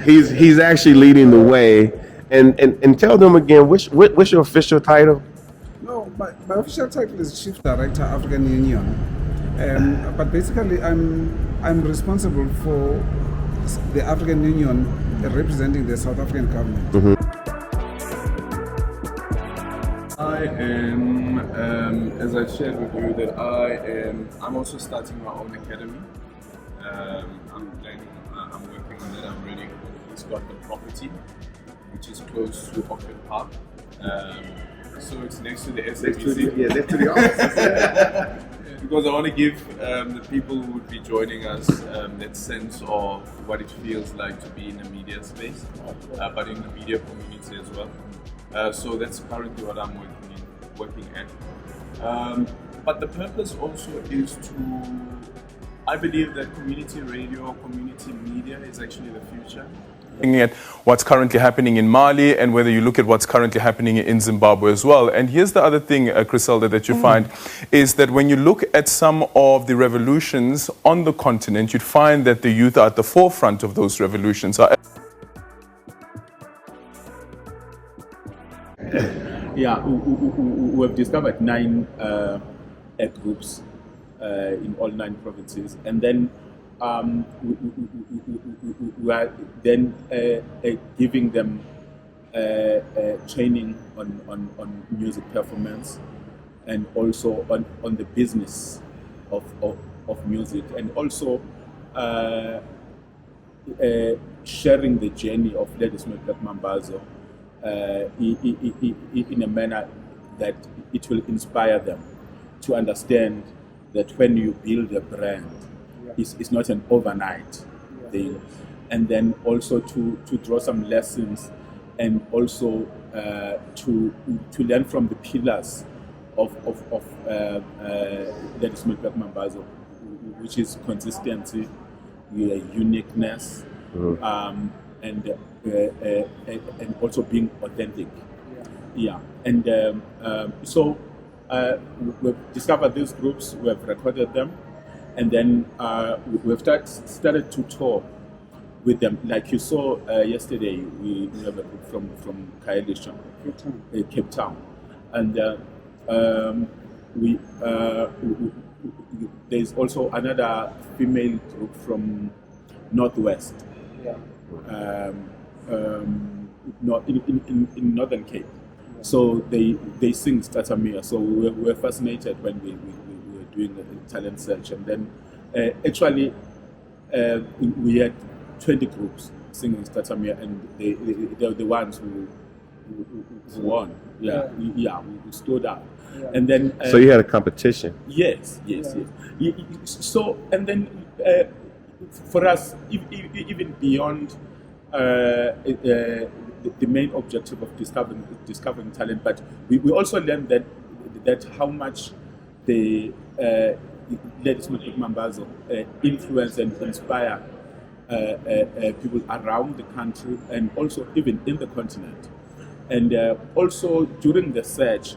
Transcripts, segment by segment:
he's actually leading the way. And tell them again, what's your official title? No, my official title is Chief Director, African Union. But basically, I'm responsible for the African Union representing the South African government. Mm-hmm. I am, as I shared with you, that I'm also starting my own academy. I'm working on it. I'm ready. It's got the property, which is close to Auckland Park. So it's next to the SABC. Next to the office. Because I want to give the people who would be joining us that sense of what it feels like to be in the media space, but in the media community as well. So that's currently what I'm working at. But the purpose also is I believe that community radio, community media is actually the future. Looking at what's currently happening in Mali and whether you look at what's currently happening in Zimbabwe as well. And here's the other thing, Griselda, that you find is that when you look at some of the revolutions on the continent, you'd find that the youth are at the forefront of those revolutions. Yeah, we have discovered 9 groups in all 9 provinces, and then we are then giving them training on music performance and also on the business of music, and also sharing the journey of Ladysmith Black Mambazo in a manner that it will inspire them to understand that when you build a brand, it's not an overnight thing. And then also to draw some lessons and also to learn from the pillars of Ladysmith Black Mambazo, which is consistency, uniqueness, and also being authentic. And so we've discovered these groups, we have recorded them, and then we've started to tour with them. Like you saw yesterday, we have a group from Kaelisha, Cape Town, and there's also another female group from Northwest. In Northern Cape. So they sing Statamia. So we were fascinated when we were doing the talent search, and then actually we had 20 groups singing Statamia, and they were the ones who won. We stood up. And then so you had a competition. Yes. So and then for us, even beyond the main objective of discovering talent, but we also learned that how much the Ladysmith Black Mambazo influence and inspire people around the country and also even in the continent. And also during the search,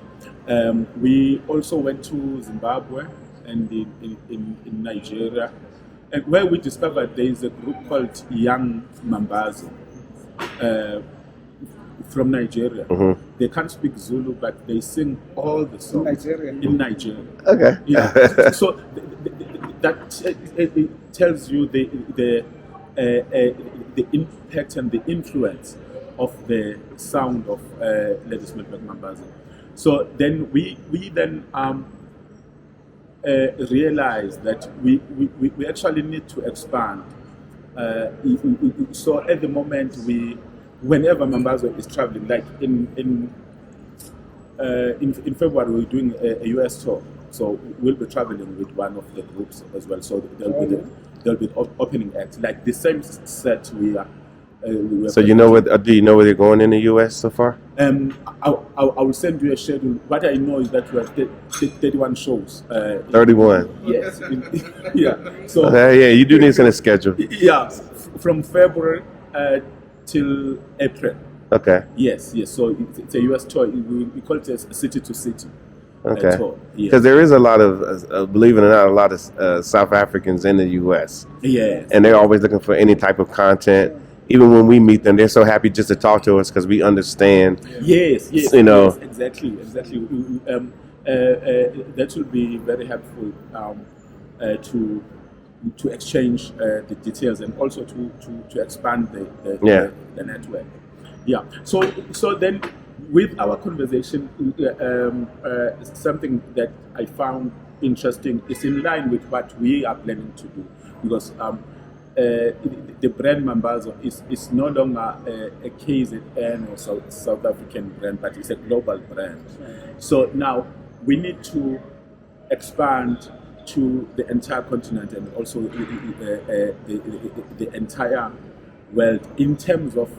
we also went to Zimbabwe and in Nigeria, and where we discovered there is a group called Young Mambazo from Nigeria. Mm-hmm. They can't speak Zulu, but they sing all the songs in Nigeria. Okay. Yeah. So that tells you the impact and the influence of the sound of Ladysmith Black Mambazo. So then we realized that we actually need to expand. So at the moment, whenever Mambazo is traveling, like in February we're doing a US tour, so we'll be traveling with one of the groups as well. So there'll be opening acts, like the same set we are. So do you know where they're going in the US so far? I will send you a schedule. What I know is that we have 31 shows. 31. Yes. Yeah. So you do need to schedule. Yeah, from February till April. Okay. Yes. So it's a US tour. We call it a city to city. Okay. Because there is a lot of, believe it or not, a lot of South Africans in the US. Yes. And they're always looking for any type of content. even when we meet them, they're so happy just to talk to us because we understand. Yes, You know. yes, exactly. That will be very helpful to exchange the details and also to expand the network. Yeah. So then, with our conversation, something that I found interesting is in line with what we are planning to do, because the brand Mambazo is no longer a KZN or South African brand, but it's a global brand. So now we need to expand to the entire continent and also the entire world in terms of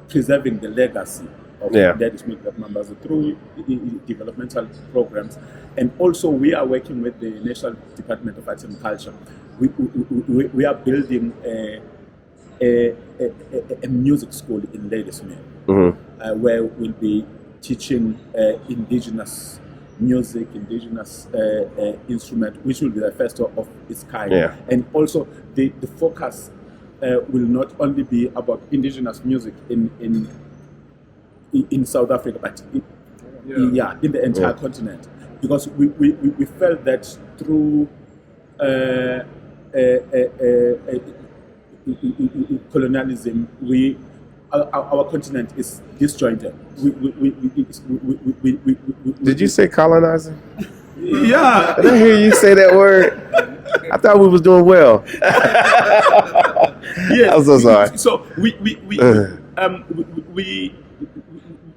preserving the legacy of Ladysmith Mambazo through developmental programs. And also we are working with the National Department of Arts and Culture. We are building a music school in Ladysmith, where we'll be teaching indigenous music, indigenous instrument, which will be the first of its kind. And also the focus will not only be about indigenous music in South Africa, but in the entire continent, because we felt that through colonialism, our continent is disjointed. Did you say colonizing? Yeah. Did I hear you say that word? I thought we was doing well. Yes. I'm so sorry. So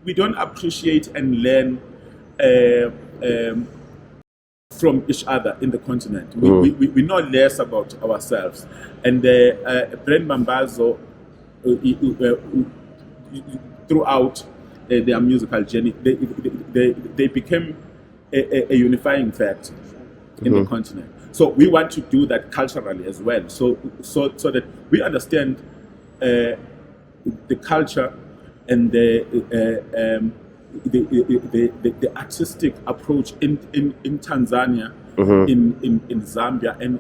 we don't appreciate and learn from each other in the continent. We know less about ourselves. And Brand Mambazo, throughout their musical journey, they became a unifying factor in the continent. So we want to do that culturally as well, so that we understand the culture and the artistic approach in Tanzania, in Zambia, and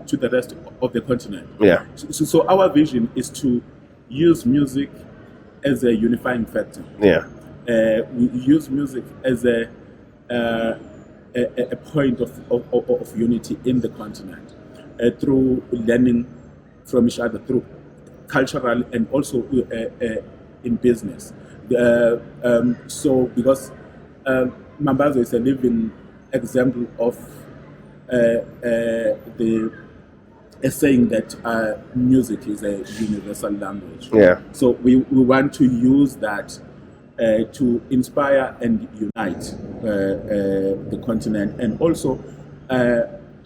to the rest of the continent. So our vision is to use music as a unifying factor. We use music as a point of unity in the continent, through learning from each other, through cultural and also in business. So because Mambazo is a living example of the saying that music is a universal language. So we want to use that to inspire and unite the continent, and also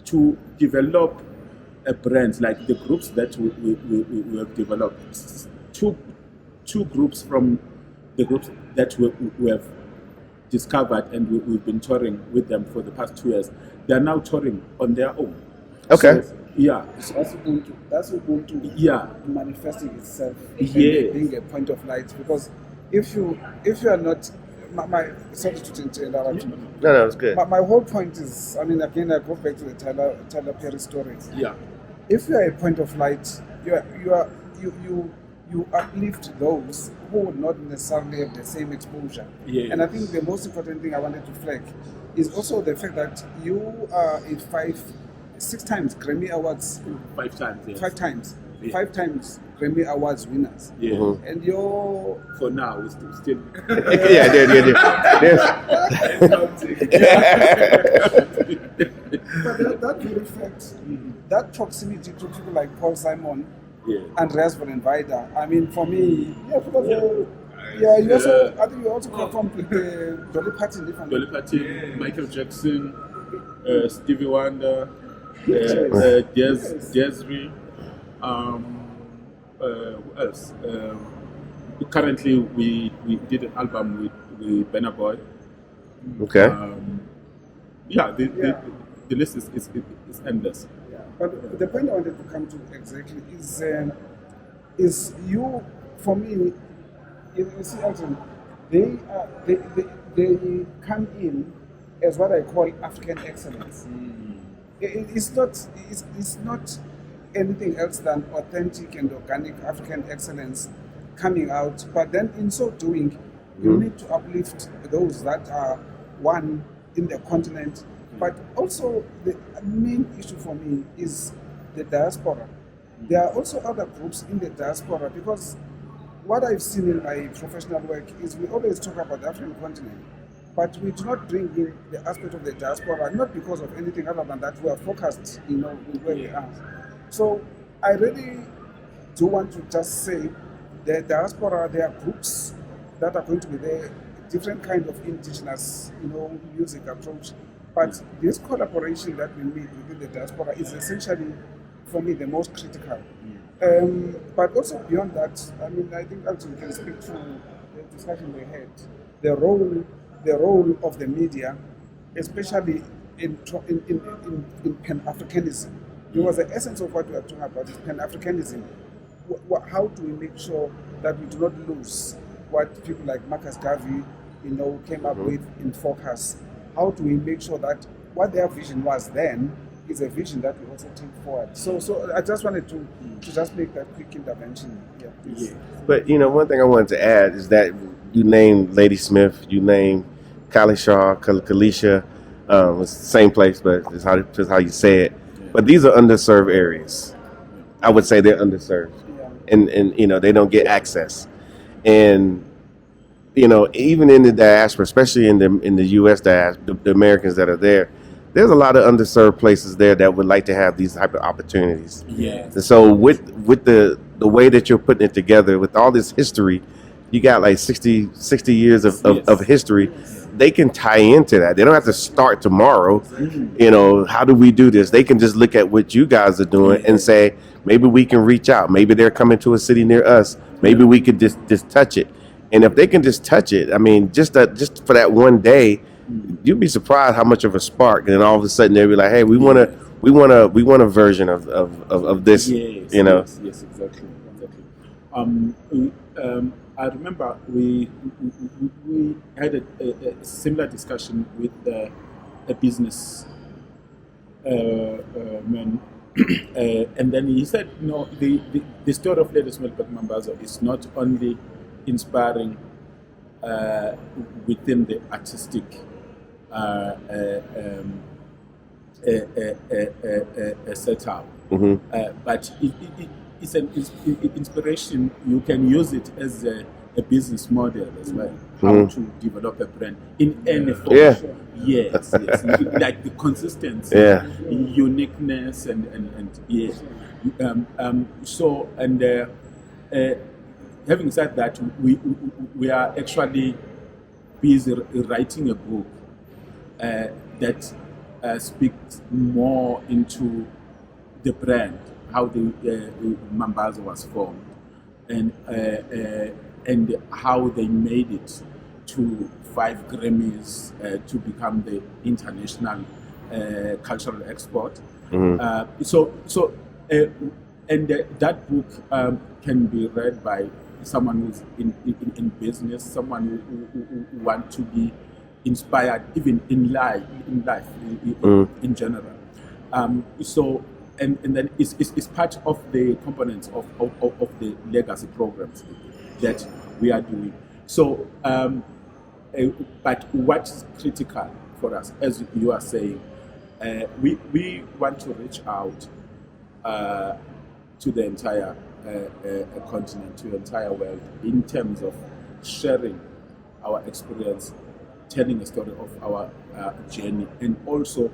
to develop brands like the groups that we have developed. Two groups from the groups that we have discovered, and we've been touring with them for the past 2 years. They are now touring on their own. Okay. So, So that's Ubuntu manifesting itself and being a point of light, because if you are not, sorry to interrupt. No, it's good. My whole point is, I mean, again, I go back to the Tyler Perry story. If you are a point of light, you uplift those who would not necessarily have the same exposure. And I think the most important thing I wanted to flag is also the fact that you are a 6 times Grammy Awards. 5 times. Yes. 5 times. 5 times Grammy Awards winners. And you're... For now, we're still... But that very fact, that proximity to people like Paul Simon, Andreas von Vida, I mean, for me, because you also, I think you also performed with Dolly Parton. Dolly Parton, Michael Jackson, Stevie Wonder, Desiree, who else? Currently, we did an album with Burna Boy. Okay. The list is endless. But the point I wanted to come to exactly is you, for me, you see, Elton, they come in as what I call African excellence. It's not anything else than authentic and organic African excellence coming out. But then in so doing, you need to uplift those that are one in the continent. But also the main issue for me is the diaspora. There are also other groups in the diaspora, because what I've seen in my professional work is we always talk about the African continent, but we do not bring in the aspect of the diaspora, not because of anything other than that we are focused, in where we are. So I really do want to just say the diaspora, there are groups that are going to be there, different kind of indigenous, music approach. But this collaboration that we make within the diaspora is essentially, for me, the most critical. But also beyond that, I mean, I think actually can speak to the discussion we had, the role of the media, especially in pan-Africanism. Because the essence of what we are talking about is pan-Africanism. How do we make sure that we do not lose what people like Marcus Garvey, came up with in Focus? How do we make sure that what their vision was then is a vision that we also take forward? So I just wanted to just make that quick intervention. Yeah. But one thing I wanted to add is that you named Lady Smith, you named Kali Shaw, Kalisha. It's the same place, but it's how you say it. But these are underserved areas. I would say they're underserved, and they don't get access. And even in the diaspora, especially in the U.S. diaspora, the Americans that are there, there's a lot of underserved places there that would like to have these type of opportunities. Yes. And so with the way that you're putting it together, with all this history, you got like 60 years of history. They can tie into that. They don't have to start tomorrow. How do we do this? They can just look at what you guys are doing and say, maybe we can reach out. Maybe they're coming to a city near us. Maybe we could just touch it. And if they can just touch it, I mean, just for that one day, you'd be surprised how much of a spark. And then all of a sudden they'll be like, hey, we want a version of this. Yes, yes, exactly. I remember we had a similar discussion with a business man, and then he said, the story of Lady Smith Mambazo is not only inspiring within the artistic setup, but it's an inspiration. You can use it as a business model as well. How to develop a brand in any form. Yes. Like the consistency, uniqueness, and having said that, we are actually busy writing a book that speaks more into the brand, how the Mambazo was formed, and how they made it to 5 Grammys to become the international cultural export. That book can be read by someone who's in business, someone who want to be inspired, even in life in general. And then it's part of the components of the legacy programs that we are doing. So, but what's critical for us, as you are saying, we want to reach out to the entire continent, to the entire world, in terms of sharing our experience, telling a story of our journey, and also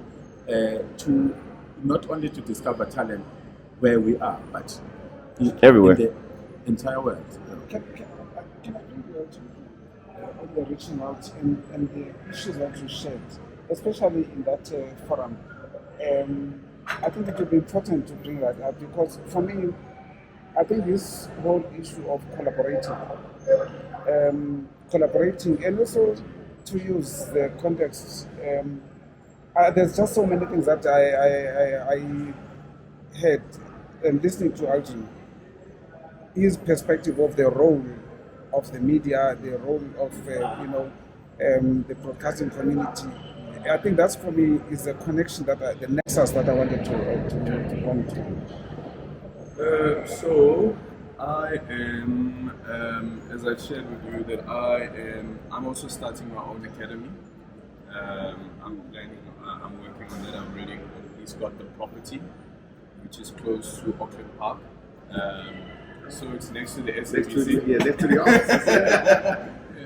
to not only to discover talent where we are, but everywhere, in the entire world. Can I bring you out on the reaching out and the issues that you shared, especially in that forum? I think it would be important to bring that up, because for me, I think this whole issue of collaborating, and also to use the context. There's just so many things that I heard listening to Alton. His perspective of the role of the media, the role of the broadcasting community. I think that's, for me, is a connection that the nexus that I wanted to point to. So I am, as I shared with you, that I'm also starting my own academy. I'm planning, I'm working on that. I'm already at least got the property, which is close to Auckland Park. So it's next to the SABC. Next to the office.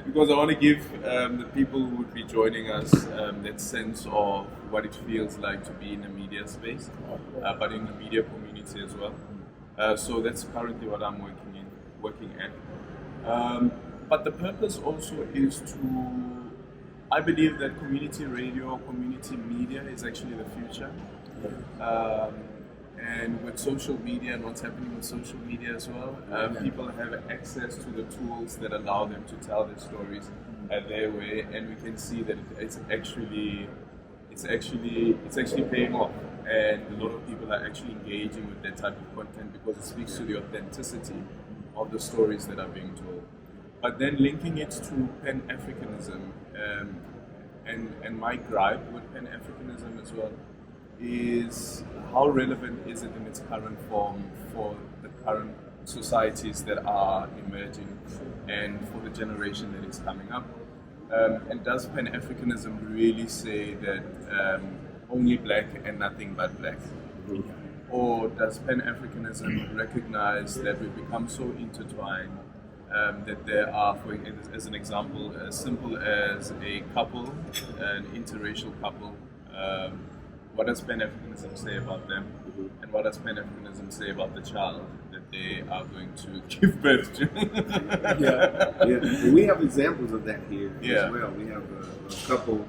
Because I want to give the people who would be joining us that sense of what it feels like to be in the media space, but in the media community as well. So that's currently what I'm working at. But the purpose also is to, I believe that community radio, community media is actually the future. And with social media and what's happening with social media as well, people have access to the tools that allow them to tell their stories their way, and we can see that it's actually paying off, and a lot of people are actually engaging with that type of content because it speaks to the authenticity of the stories that are being told. But then linking it to pan-Africanism, and my gripe with pan-Africanism as well is how relevant is it in its current form for the current societies that are emerging and for the generation that is coming up. And does pan-Africanism really say that only black and nothing but black? Or does pan-Africanism recognize that we've become so intertwined that there are, as an example, as simple as a couple, an interracial couple, what does pan-Africanism say about them? And what does pan-Africanism say about the child that they are going to give birth to? And we have examples of that here Yeah. as well. We have a couple,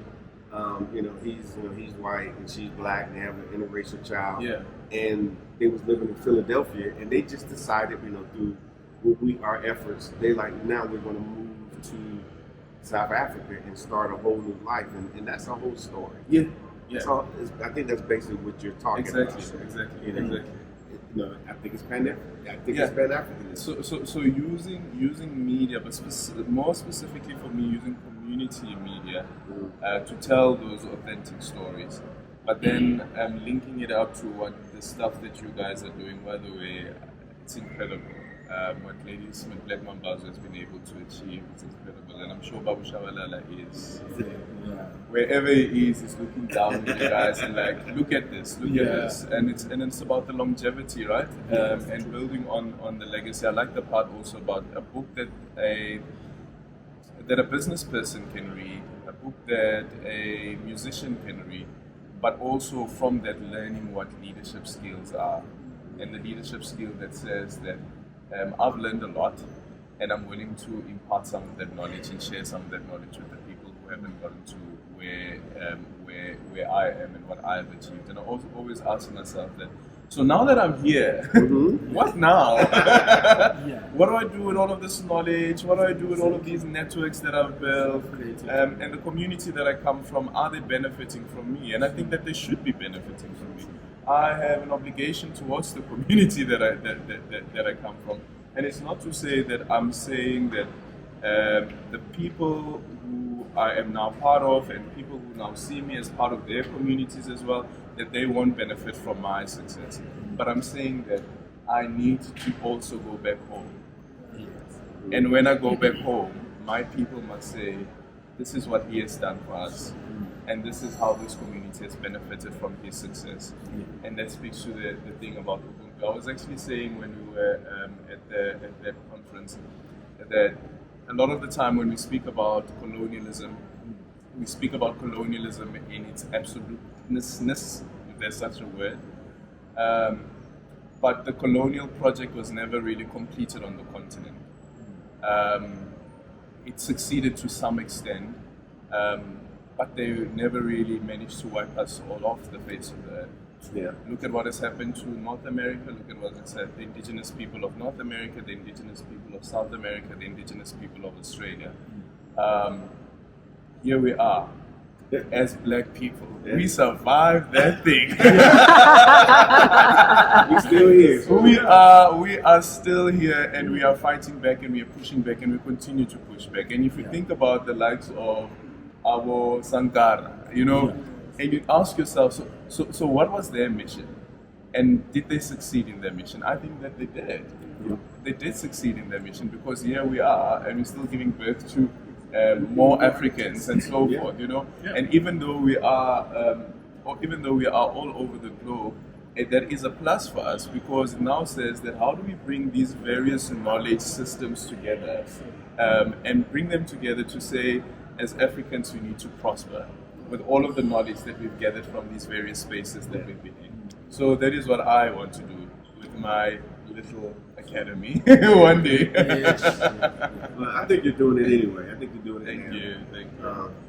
he's white and she's black, and they have an interracial child. Yeah. And they was living in Philadelphia, and they just decided, through our efforts, they now we're going to move to South Africa and start a whole new life, and that's a whole story. Yeah. So I think that's basically what you're talking about. Exactly. I think it's Pan-Africanism. So using media, but more specifically for me, using community media to tell those authentic stories. But then linking it up to what the stuff that you guys are doing. By the way, it's incredible. What Lady Smith Black Mambazo has been able to achieve. It's incredible, and I'm sure Babu Shawalala is. Wherever he is, he's looking down at you guys and look at this, and it's about the longevity, right? And building on the legacy. I like the part also about a book that a business person can read, a book that a musician can read, but also from that learning what leadership skills are, and the leadership skill that says that I've learned a lot, and I'm willing to impart some of that knowledge and share some of that knowledge with the people who haven't gotten to where I am and what I've achieved. And I also always ask myself that, so now that I'm here, what now? What do I do with all of this knowledge? What do I do with all of these networks that I've built? And the community that I come from, are they benefiting from me? And I think that they should be benefiting from me. I have an obligation towards the community that I come from. And it's not to say that I'm saying that the people who I am now part of and people who now see me as part of their communities as well, that they won't benefit from my success. But I'm saying that I need to also go back home. And when I go back home, my people must say, this is what he has done for us. And this is how this community has benefited from his success. And that speaks to the thing about Ubuntu. I was actually saying when we were at that conference that a lot of the time when we speak about colonialism, we speak about colonialism in its absoluteness, if there's such a word. But the colonial project was never really completed on the continent. It succeeded to some extent, but they never really managed to wipe us all off the face of the earth. Yeah. Look at what has happened to North America, look at what has happened to the indigenous people of North America, the indigenous people of South America, the indigenous people of Australia. Here we are, as black people. Yeah. We survived that thing. We're still here. We are still here, and we are fighting back, and we are pushing back, and we continue to push back. And if you think about the likes of our Sankara, and you ask yourself, so what was their mission? And did they succeed in their mission? I think that they did. They did succeed in their mission, because here we are, and we're still giving birth to more Africans and so forth. And even though we are, all over the globe, that is a plus for us, because it now says that how do we bring these various knowledge systems together, and bring them together to say, as Africans, we need to prosper with all of the knowledge that we've gathered from these various spaces that we've been in. So that is what I want to do with my little academy one day. Well, I think you're doing it anyway. I think you're doing it. Thank you.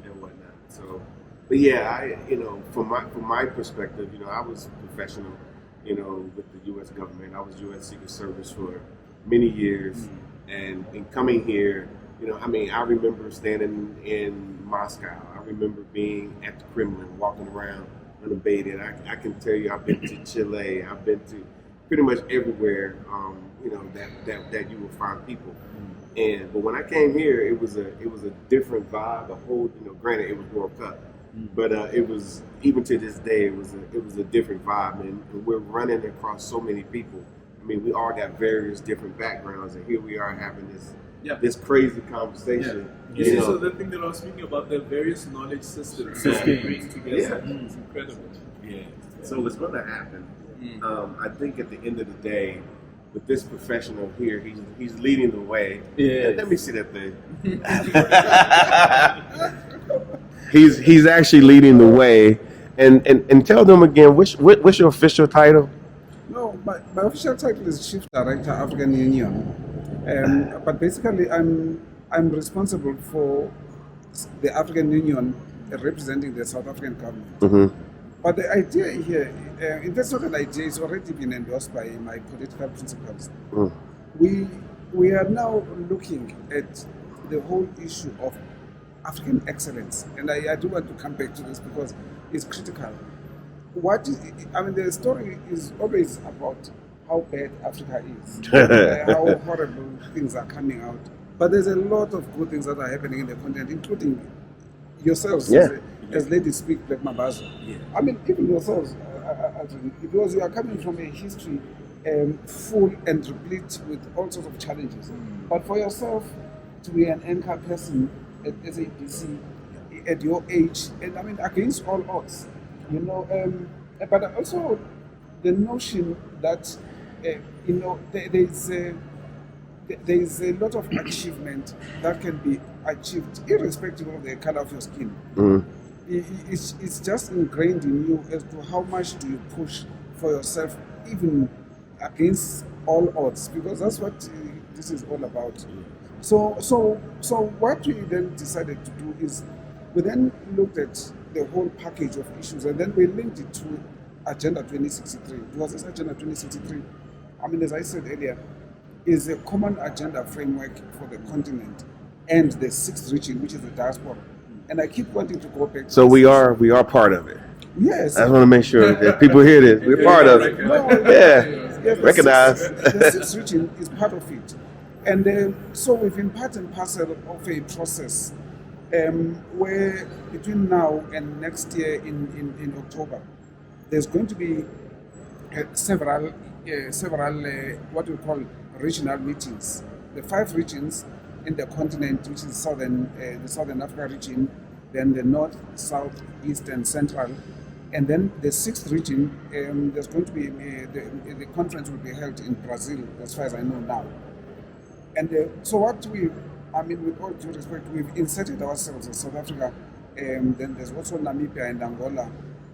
And whatnot. So, but yeah, from my perspective, I was professional, with the U.S. government. I was U.S. Secret Service for many years, and in coming here, I remember standing in Moscow. I remember being at the Kremlin, walking around unabated. I can tell you, I've been to Chile. I've been to pretty much everywhere, that you will find people. But when I came here, it was a different vibe. A whole, granted, it was World Cup, but it was, even to this day, it was a different vibe, and we're running across so many people. I mean, we all got various different backgrounds, and here we are having this crazy conversation. You see, so the thing that I was speaking about, the various knowledge systems that we bring together, it's incredible. Yeah. So what's going to happen? I think at the end of the day, with this professional here, he's leading the way. Yeah. Let me see that thing. he's actually leading the way, and tell them again, what's your official title? No, my official title is Chief Director, African Union. But basically, I'm responsible for the African Union representing the South African government. Mm-hmm. But the idea here, that's not an idea, it's already been endorsed by my political principles. We are now looking at the whole issue of African excellence. And I do want to come back to this because it's critical. The story is always about how bad Africa is, how horrible things are coming out. But there's a lot of good things that are happening in the continent, including yourselves, as ladies speak, Black Mambazo. Even yourselves, because you are coming from a history full and replete with all sorts of challenges. But for yourself to be an anchor person at SABC at your age, and against all odds, but also the notion that there is a lot of achievement that can be achieved irrespective of the color of your skin. It's just ingrained in you as to how much do you push for yourself, even against all odds, because that's what this is all about. So what we then decided to do is we then looked at the whole package of issues, and then we linked it to Agenda 2063. Because this Agenda 2063, as I said earlier, is a common agenda framework for the continent and the sixth region, which is the diaspora. And I keep wanting to go back to So we are part of it. Yes. I just want to make sure that people hear this. We're part of it. Yes, Recognize. The sixth region is part of it. And so we've been part and parcel of a process where between now and next year in October, there's going to be several what we call regional meetings. The 5 regions in the continent, which is the Southern Africa region, then the North, South, East, and Central, and then the 6th region. There's going to be the conference will be held in Brazil, as far as I know now. And so what with all due respect, we've inserted ourselves as South Africa, and then there's also Namibia and Angola.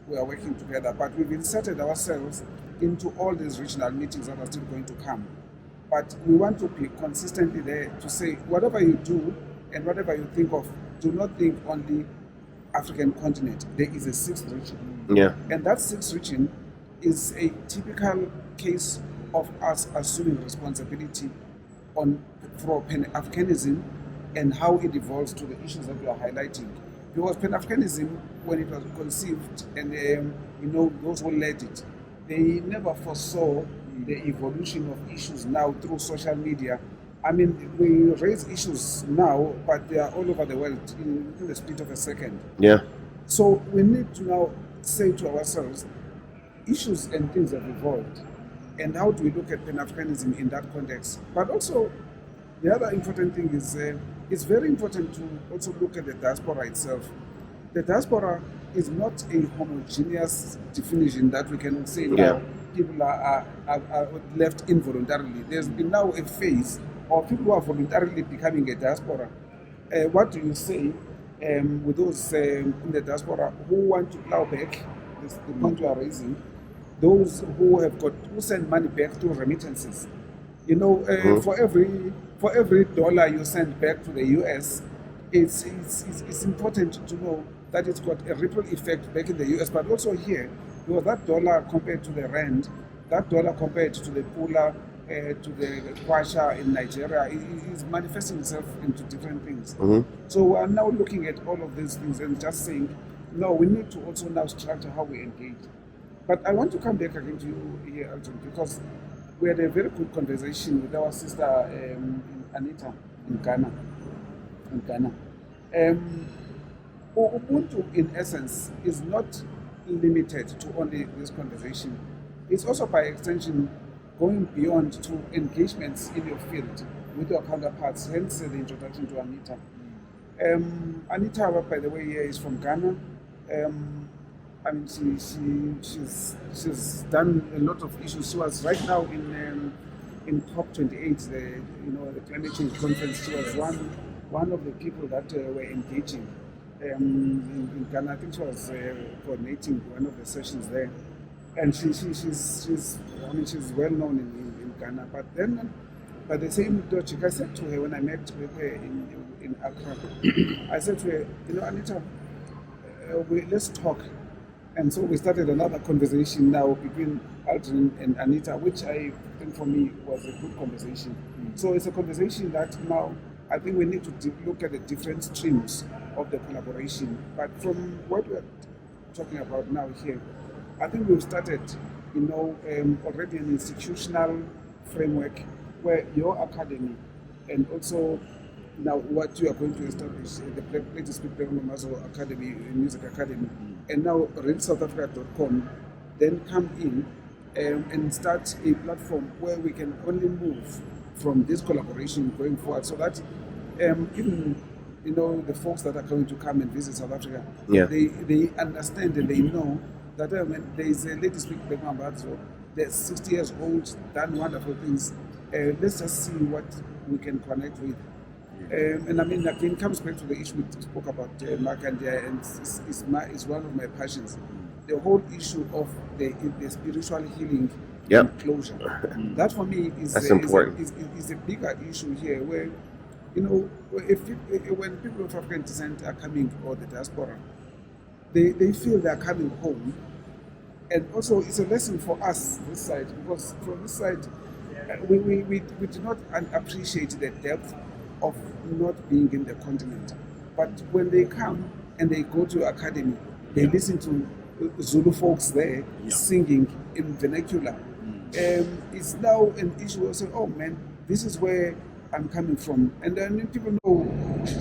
We are working together, but we've inserted ourselves into all these regional meetings that are still going to come. But we want to be consistently there to say, whatever you do and whatever you think of, do not think only African continent. There is a 6th region. Yeah. And that 6th region is a typical case of us assuming responsibility for pan-Africanism and how it evolves to the issues that we are highlighting. Because pan-Africanism, when it was conceived, and those who led it, they never foresaw the evolution of issues now through social media. We raise issues now, but they are all over the world in the split of a second. Yeah. So we need to now say to ourselves, issues and things have evolved, and how do we look at Pan-Africanism in that context? But also, the other important thing is it's very important to also look at the diaspora itself. The diaspora is not a homogeneous definition that we can say now people are left involuntarily. There's been now a phase of people who are voluntarily becoming a diaspora. What do you say with those in the diaspora who want to plow back, this, the point you are raising, those who send money back through remittances? You know, for every dollar you send back to the US, it's important to know that it's got a ripple effect back in the US, but also here, because that dollar compared to the rand, that dollar compared to the pula, to the kwacha in Nigeria, is manifesting itself into different things. So we are now looking at all of these things and just saying, no, we need to also now structure how we engage. But I want to come back again to you here, Alton, because we had a very good conversation with our sister Anita in Ghana. Ubuntu, in essence, is not limited to only this conversation. It's also, by extension, going beyond to engagements in your field with your counterparts, hence the introduction to Anita. Anita, by the way, is from Ghana. I mean, she's done a lot of issues. She was right now in COP28, the climate change conference. She was one of the people that were engaging in Ghana. I think she was coordinating one of the sessions there, and she's well known in Ghana. But then, by the same token, I said to her when I met with her in Accra, I said to her, Anita, let's talk. And so we started another conversation now between Alton and Anita, which I think for me was a good conversation. So it's a conversation that now I think we need to look at the different streams of the collaboration. But from what we're talking about now here, I think we've started, already an institutional framework where your academy and also now what you are going to establish, the Play to Speak Mazo Academy, Music Academy, and now RealSouthAfrica.com, then come in and start a platform where we can only move from this collaboration going forward, so that even the folks that are going to come and visit South Africa, they understand and they know that there is a lady speak Mapungubwe, that's 60 years old, done wonderful things. Let's just see what we can connect with. And I mean, again, comes back to the issue we spoke about Makandia, and it's one of my passions. The whole issue of the spiritual healing and closure. That for me is a bigger issue here, where when people of African descent are coming, or the diaspora, they feel they are coming home, and also it's a lesson for us this side, because from this side we do not appreciate the depth of not being in the continent. But when they come and they go to academy, they listen to Zulu folks there singing in vernacular. It's now an issue of saying, oh man, this is where I'm coming from. And then people know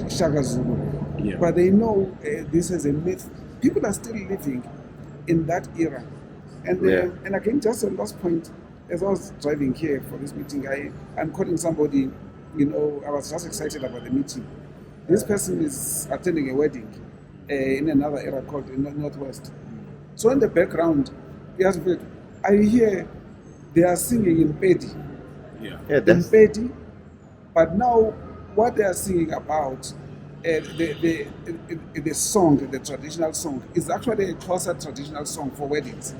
Shaka Zulu, but they know this is a myth. People are still living in that era. And again, just a last point, as I was driving here for this meeting, I'm calling somebody. I was just excited about the meeting. This person is attending a wedding in another area called Northwest. So in the background, I hear they are singing in Pedi. In Pedi, but now what they are singing about, the song, the traditional song, is actually a closer traditional song for weddings.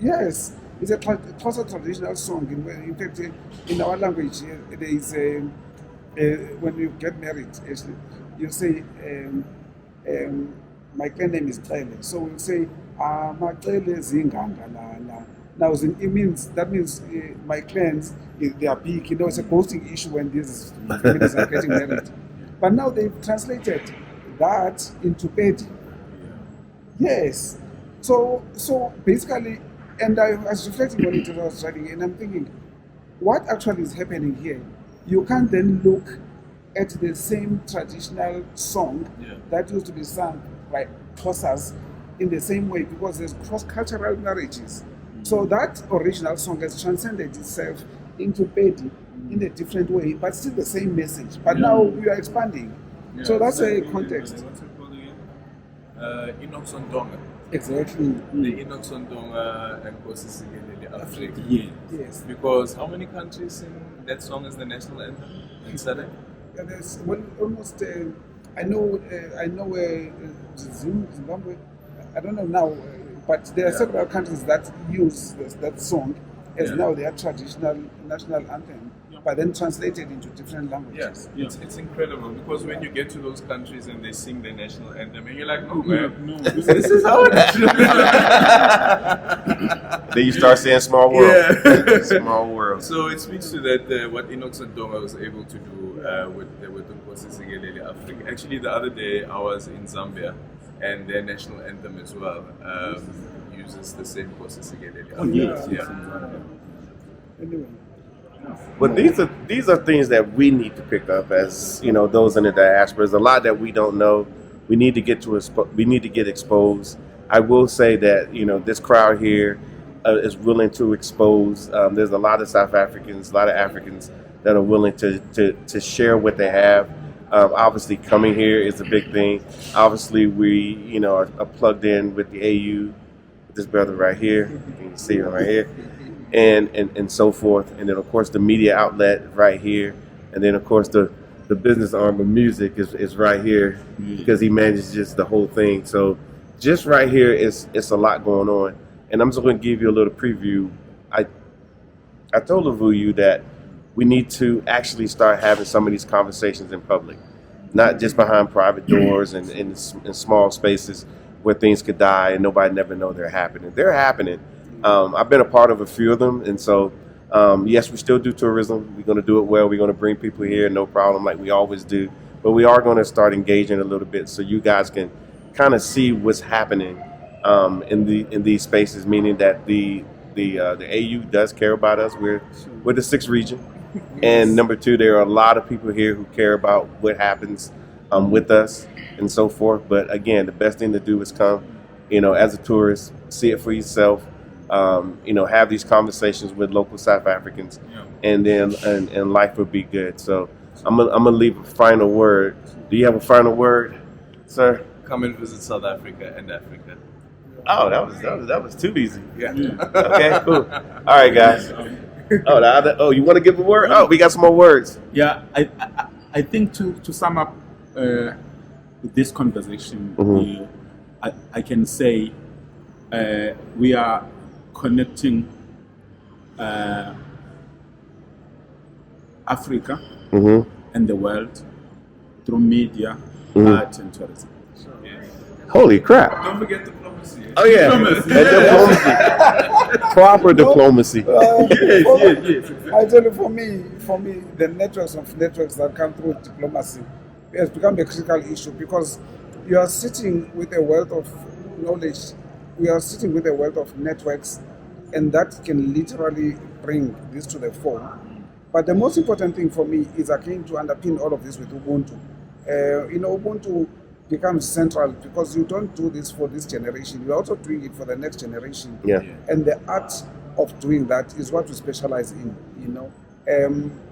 Yes. It's a closer traditional song. In fact, in our language, there is when you get married, actually, you say, my clan name is Tlele. So we'll say, Matlele Zinganga la la. Now, that means my clans, they are big. It's a boasting issue when these families are getting married. But now they've translated that into Pedi. Yes. So basically, and I was reflecting on it as I was driving, and I'm thinking, what actually is happening here? You can't then look at the same traditional song that used to be sung by Xhosas in the same way because there's cross-cultural narratives. So that original song has transcended itself into Pedi in a different way, but still the same message. But now we are expanding. So that's a context. What's it called again? Inox on Donga. Exactly. The Inox on Donga and Nkosi Sikelel Africa. Yes. Because how many countries sing that song as the national anthem in SADC? There's almost. I know Zimbabwe. I don't know now, but there are several countries that use that song as now their traditional national anthem, but then translated into different languages. It's incredible because when you get to those countries and they sing the national anthem, and you're like, oh man, No, this is how it is. Then you start saying small world. Small world. So it speaks to that what Inox and Donga was able to do with the Nkosi Sikelel Africa. Actually, the other day I was in Zambia, and their national anthem as well uses the same Nkosi Sikelel Africa. Anyway. But these are things that we need to pick up as those in the diaspora. There's a lot that we don't know. We need to get exposed. I will say that this crowd here is willing to expose. There's a lot of South Africans, a lot of Africans that are willing to share what they have. Obviously, coming here is a big thing. Obviously, we are plugged in with the AU. This brother right here, you can see him right here. And so forth, and then of course the media outlet right here, and then of course the business arm of music is right here because he manages just the whole thing. So just right here it's a lot going on, and I'm just going to give you a little preview. I told Lavuyu that we need to actually start having some of these conversations in public, not just behind private doors and in small spaces where things could die and nobody never know they're happening. They're happening. I've been a part of a few of them, and so yes, we still do tourism. We're going to do it well. We're going to bring people here, no problem, like we always do. But we are going to start engaging a little bit so you guys can kind of see what's happening in these spaces. Meaning that the AU does care about us. We're the 6th region, and number 2, there are a lot of people here who care about what happens with us and so forth. But again, the best thing to do is come, as a tourist, see it for yourself. Have these conversations with local South Africans, and then and life will be good. So I'm gonna leave a final word. Do you have a final word, sir? Come and visit South Africa and Africa. Oh, that was too easy. Yeah. Okay, cool. All right, guys. You want to give a word? Oh, we got some more words. Yeah, I think to sum up this conversation, I can say we are connecting Africa and the world through media, art, and tourism. Holy crap! Don't forget diplomacy. Oh yeah, and diplomacy, proper diplomacy. Yes. I tell you, for me, the networks that come through diplomacy has become a critical issue because you are sitting with a wealth of knowledge. We are sitting with a wealth of networks, and that can literally bring this to the fore. But the most important thing for me is again to underpin all of this with Ubuntu. Ubuntu becomes central because you don't do this for this generation, you're also doing it for the next generation. And the art of doing that is what we specialize in,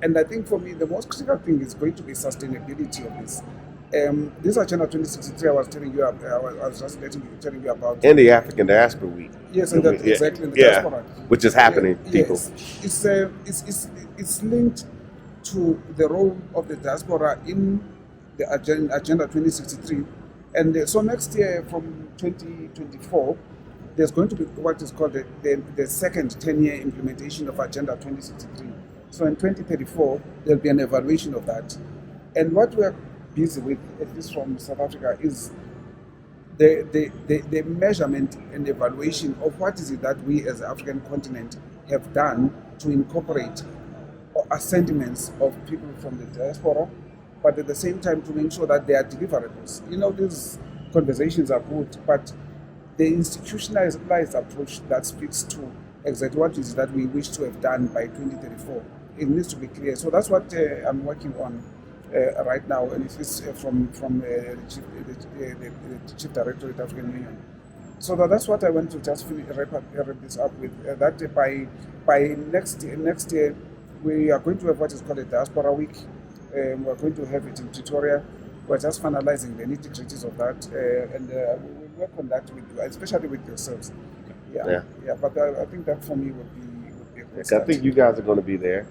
and I think for me the most critical thing is going to be sustainability of this. This Agenda 2063 I was telling you about, I was just telling you about. And the African Diaspora Week. Yes, and that, exactly. The diaspora. Which is happening, people. Yes. It's linked to the role of the diaspora in the Agenda 2063. And so next year, from 2024, there's going to be what is called the second 10-year implementation of Agenda 2063. So in 2034, there'll be an evaluation of that. And what we're busy with, at least from South Africa, is the measurement and evaluation of what is it that we as the African continent have done to incorporate sentiments of people from the diaspora, but at the same time to make sure that they are deliverables. These conversations are good, but the institutionalized approach that speaks to exactly what is that we wish to have done by 2034, it needs to be clear. So that's what I'm working on right now, and it is from the Chief Directorate of African Union. So that's what I want to just wrap this up with. That by next year, we are going to have what is called a Diaspora Week. We're going to have it in Pretoria. We're just finalizing the nitty-gritties of that, and we will work on that with you, especially with yourselves. Yeah. But I think that for me would be a great I start. think you guys are going to be there.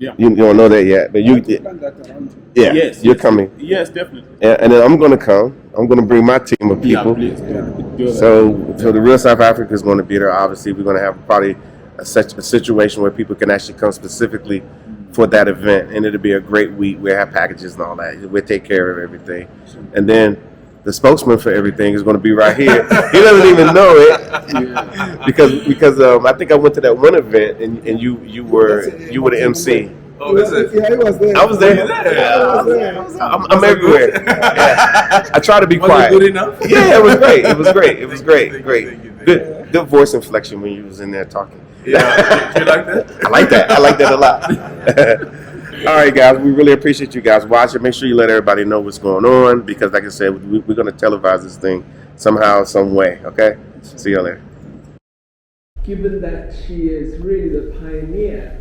Yeah. You don't know that yet, but I have to plan that around you. yeah, Yes, you're yes. coming. Yes, definitely. And then I'm going to come. I'm going to bring my team of people. Please do that. So the real South Africa is going to be there. Obviously, we're going to have probably a situation where people can actually come specifically for that event, and it'll be a great week. We'll have packages and all that. We'll take care of everything. And then the spokesman for everything is going to be right here. He doesn't even know it because I think I went to that one event and you were the MC. Oh, is it? Yeah, he was there. I was there. I was there. I'm everywhere. Yeah. I try to be Was quiet. it good enough? Yeah, it was great. It was great. It was great. Thank you, Great. thank you. Good voice inflection when you was in there talking. Yeah, do you like that? I like that. I like that a lot. All right, guys. We really appreciate you guys watching. Make sure you let everybody know what's going on because, like I said, we're going to televise this thing somehow, some way. Okay? See you later. Given that she is really the pioneer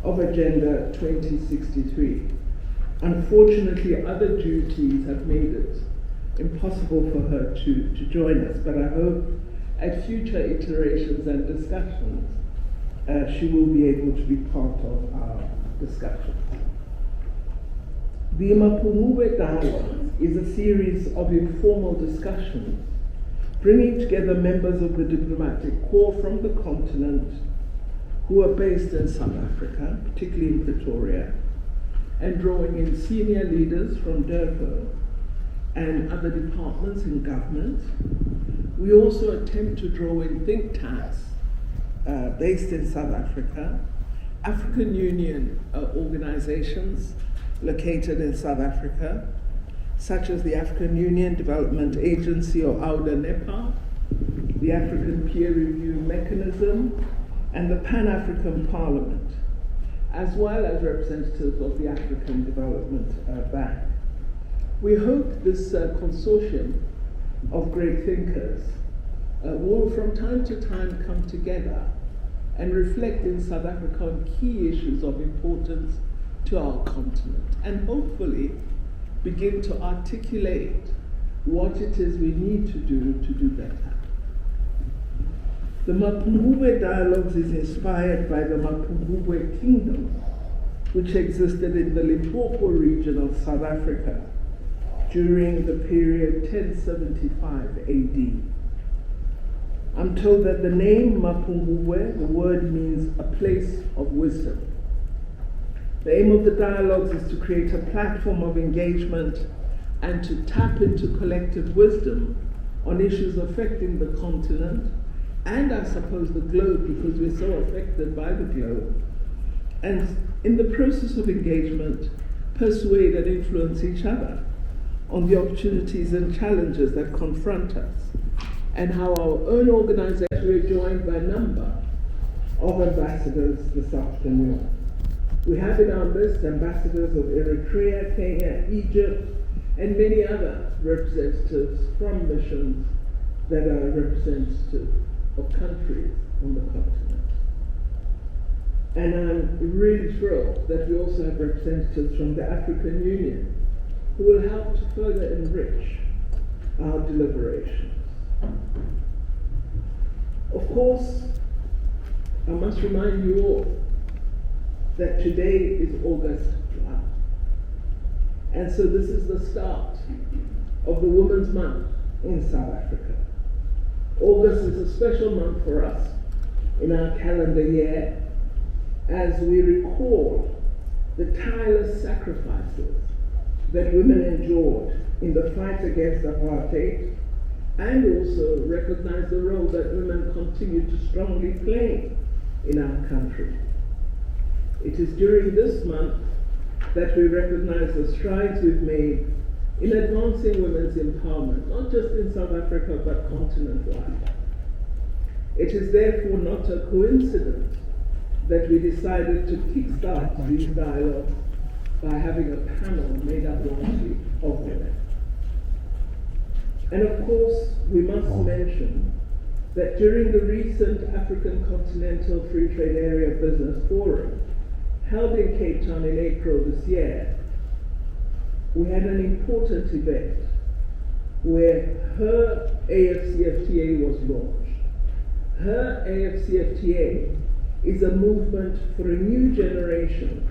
of Agenda 2063, unfortunately, other duties have made it impossible for her to join us. But I hope at future iterations and discussions, she will be able to be part of our discussions. The Mapungubwe Dialogue is a series of informal discussions bringing together members of the diplomatic corps from the continent who are based in South Africa, particularly in Pretoria, and drawing in senior leaders from DIRCO and other departments in government. We also attempt to draw in think tanks based in South Africa, African Union organizations located in South Africa, such as the African Union Development Agency or AUDA NEPA, the African Peer Review Mechanism, and the Pan-African Parliament, as well as representatives of the African Development Bank. We hope this consortium of great thinkers will from time to time come together and reflect in South Africa on key issues of importance to our continent, and hopefully begin to articulate what it is we need to do better. The Mapungubwe Dialogues is inspired by the Mapungubwe Kingdom, which existed in the Limpopo region of South Africa during the period 1075 AD. I'm told that the name Mapungubwe, the word means a place of wisdom. The aim of the dialogues is to create a platform of engagement and to tap into collective wisdom on issues affecting the continent and, I suppose, the globe, because we're so affected by the globe. And in the process of engagement, persuade and influence each other on the opportunities and challenges that confront us, and how our own organization, we're joined by a number of ambassadors this afternoon. We have in our list ambassadors of Eritrea, Kenya, Egypt, and many other representatives from missions that are representative of countries on the continent. And I'm really thrilled that we also have representatives from the African Union who will help to further enrich our deliberations. Of course, I must remind you all that today is August 12th. And so this is the start of the Women's Month in South Africa. August is a special month for us in our calendar year as we recall the tireless sacrifices that women endured in the fight against apartheid, and also recognize the role that women continue to strongly play in our country. It is during this month that we recognize the strides we've made in advancing women's empowerment, not just in South Africa, but continent-wide. It is therefore not a coincidence that we decided to kickstart these dialogues by having a panel made up largely of women. And of course, we must mention that during the recent African Continental Free Trade Area Business Forum, held in Cape Town in April this year, we had an important event where her AFCFTA was launched. Her AFCFTA is a movement for a new generation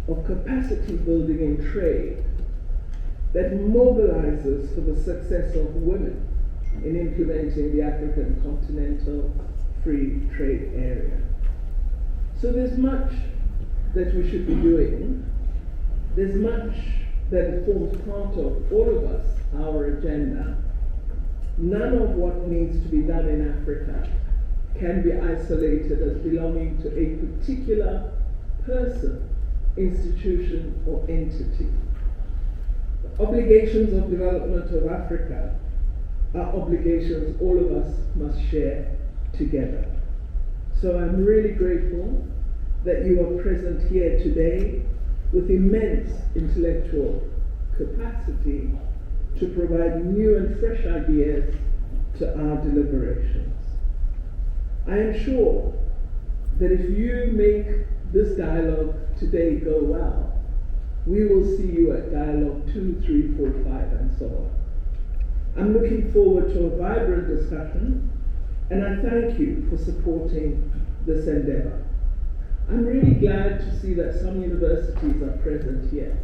of capacity building in trade that mobilizes for the success of women in implementing the African Continental Free Trade Area. So there's much that we should be doing. There's much that forms part of all of us, our agenda. None of what needs to be done in Africa can be isolated as belonging to a particular person, institution, or entity. The obligations of development of Africa are obligations all of us must share together. So I'm really grateful that you are present here today with immense intellectual capacity to provide new and fresh ideas to our deliberations. I am sure that if you make this dialogue today go well, we will see you at dialogue 2, 3, 4, 5, and so on. I'm looking forward to a vibrant discussion, and I thank you for supporting this endeavor. I'm really glad to see that some universities are present here,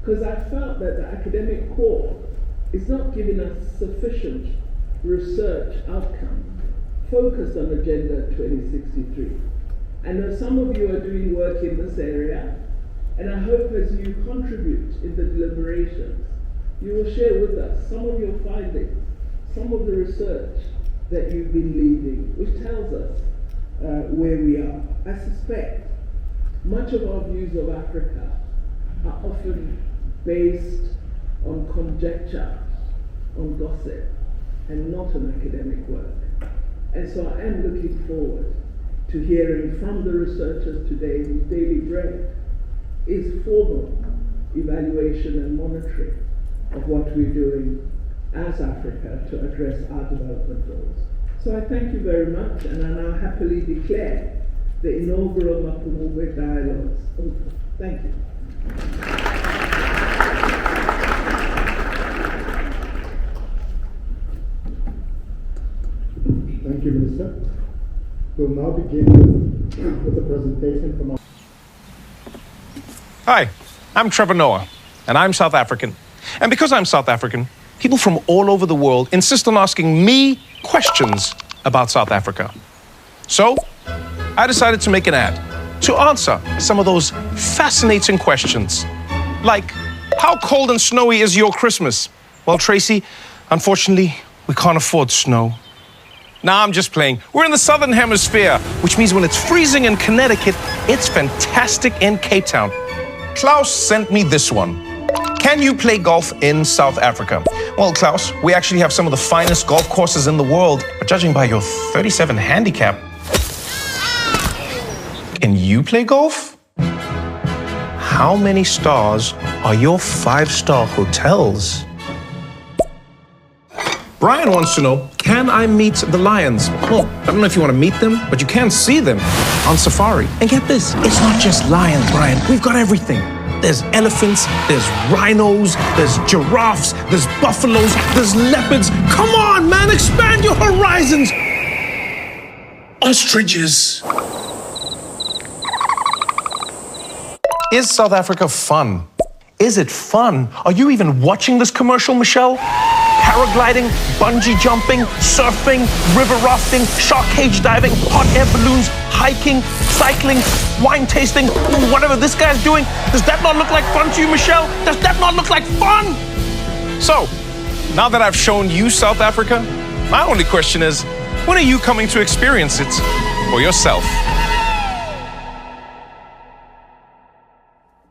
because I felt that the academic core is not giving us sufficient research outcome focused on Agenda 2063. I know some of you are doing work in this area, and I hope as you contribute in the deliberations, you will share with us some of your findings, some of the research that you've been leading, which tells us where we are. I suspect much of our views of Africa are often based on conjecture, on gossip, and not on academic work. And so I am looking forward to hearing from the researchers today whose daily bread is formal evaluation and monitoring of what we're doing as Africa to address our development goals. So I thank you very much, and I now happily declare the inaugural Mapungubwe dialogues open. Thank you. Thank you, Minister. We'll now begin with a presentation from our... Hi, I'm Trevor Noah, and I'm South African. And because I'm South African, people from all over the world insist on asking me questions about South Africa. So, I decided to make an ad to answer some of those fascinating questions. Like, how cold and snowy is your Christmas? Well, Tracy, unfortunately, we can't afford snow. Nah, I'm just playing. We're in the Southern Hemisphere, which means when it's freezing in Connecticut, it's fantastic in Cape Town. Klaus sent me this one. Can you play golf in South Africa? Well, Klaus, we actually have some of the finest golf courses in the world, but judging by your 37 handicap, can you play golf? How many stars are your 5-star hotels? Brian wants to know, can I meet the lions? Well, I don't know if you want to meet them, but you can see them on safari. And get this, it's not just lions, Brian. We've got everything. There's elephants, there's rhinos, there's giraffes, there's buffaloes, there's leopards. Come on, man, expand your horizons. Ostriches. Is South Africa fun? Is it fun? Are you even watching this commercial, Michelle? Paragliding, bungee jumping, surfing, river rafting, shark cage diving, hot air balloons, hiking, cycling, wine tasting, whatever this guy's doing. Does that not look like fun to you, Michelle? Does that not look like fun? So, now that I've shown you South Africa, my only question is, when are you coming to experience it for yourself?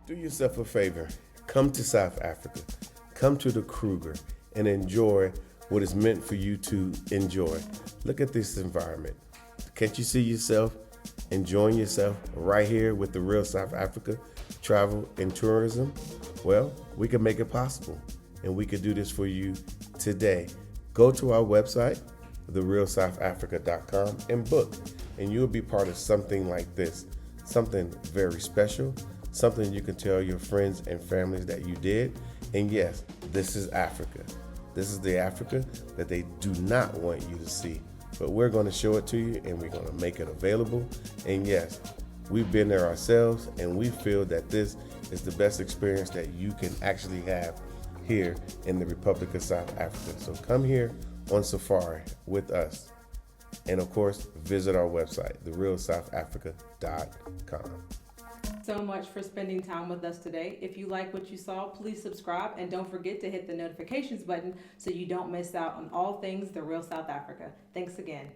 Do yourself a favor. Come to South Africa. Come to the Kruger and enjoy what is meant for you to enjoy. Look at this environment. Can't you see yourself enjoying yourself right here with the real South Africa travel and tourism? Well, we can make it possible, and we could do this for you today. today. Go to our website, therealsouthafrica.com, and book, and you'll be part of something like this, something very special, something you can tell your friends and families that you did. And yes, this is Africa. This is the Africa that they do not want you to see, but we're going to show it to you, and we're going to make it available. And yes, we've been there ourselves, and we feel that this is the best experience that you can actually have here in the Republic of South Africa. So come here on safari with us. And of course, visit our website, therealsouthafrica.com. So much for spending time with us today. If you like what you saw, please subscribe and don't forget to hit the notifications button so you don't miss out on all things The Real South Africa. Thanks again.